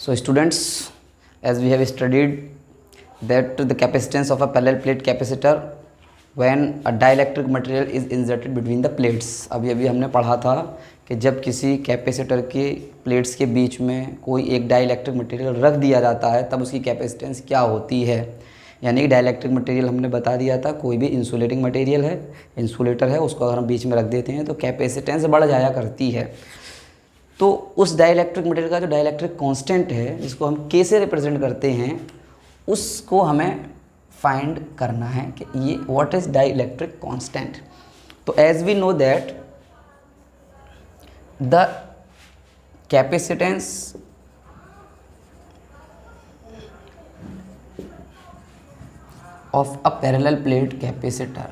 So students, as we have studied that the capacitance of a parallel plate capacitor when a dielectric material is inserted between the plates. अभी हमने पढ़ा था कि जब किसी capacitor के प्लेट्स के बीच में कोई एक डाइलेक्ट्रिक मटेरियल रख दिया जाता है तब उसकी कैपेसिटेंस क्या होती है। यानी कि डाइलेक्ट्रिक मटेरियल हमने बता दिया था कोई भी इंसुलेटिंग मटेरियल है, इंसुलेटर है, उसको अगर हम बीच में रख देते हैं तो कैपेसिटेंस बढ़ जाया करती है। तो उस डाइलेक्ट्रिक मटेरियल का जो डाइलेक्ट्रिक कांस्टेंट है जिसको हम के से रिप्रेजेंट करते हैं उसको हमें फाइंड करना है कि ये व्हाट इज डाइलेक्ट्रिक कांस्टेंट। तो as we know that the capacitance of a parallel plate capacitor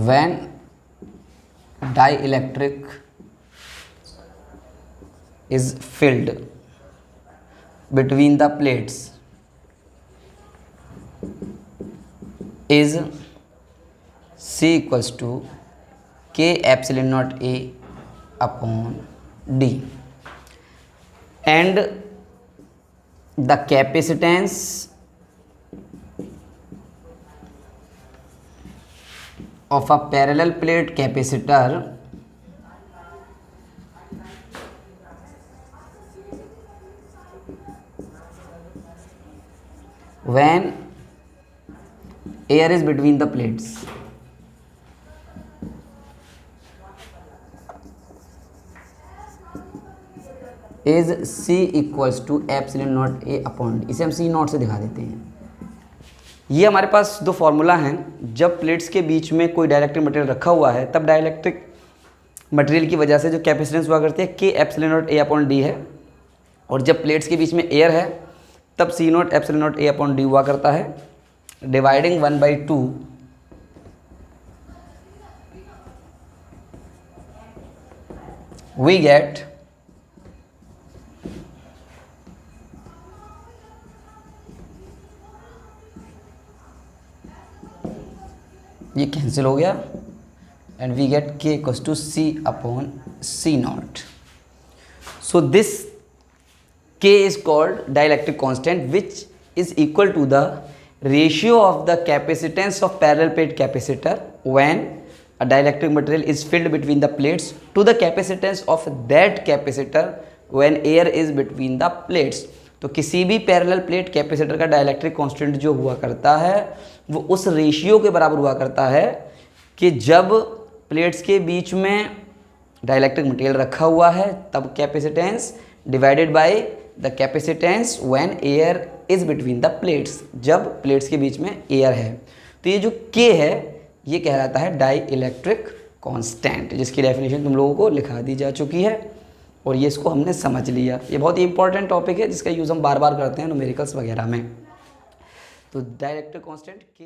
when dielectric is filled between the plates is C equals to K epsilon naught A upon D, and the capacitance of a parallel plate capacitor when air is between the plates is C equals to epsilon naught A upon D। इसे हम C not से दिखा देते हैं। ये हमारे पास दो formula हैं। जब प्लेट्स के बीच में कोई डाइलेक्ट्रिक मटेरियल रखा हुआ है तब डाइलेक्ट्रिक मटेरियल की वजह से जो कैपेसिटेंस हुआ करती है K epsilon naught A upon D है, और जब प्लेट्स के बीच में एयर है तब C naught epsilon naught A upon D हुआ करता है। डिवाइडिंग 1/2 वी गेट ये कैंसिल हो गया and we get K equals to C upon C naught. So this K is called dielectric constant which is equal to the ratio of the capacitance of parallel plate capacitor when a dielectric material is filled between the plates to the capacitance of that capacitor when air is between the plates. तो किसी भी parallel plate capacitor का dielectric constant जो हुआ करता है वो उस रेशियो के बराबर हुआ करता है कि जब प्लेट्स के बीच में डाइलेक्ट्रिक मटेरियल रखा हुआ है तब capacitance divided by the capacitance when air is between the plates, जब प्लेट्स के बीच में एयर है। तो ये जो K है ये कहलाता है डाई इलेक्ट्रिक कांस्टेंट, जिसकी डेफिनेशन तुम लोगों को लिखा दी जा चुकी है और ये इसको हमने समझ लिया। ये बहुत ही इंपॉर्टेंट टॉपिक है जिसका यूज़ हम बार बार करते हैं न्यूमेरिकल्स वगैरह में। तो डाइलेक्ट्रिक कांस्टेंट K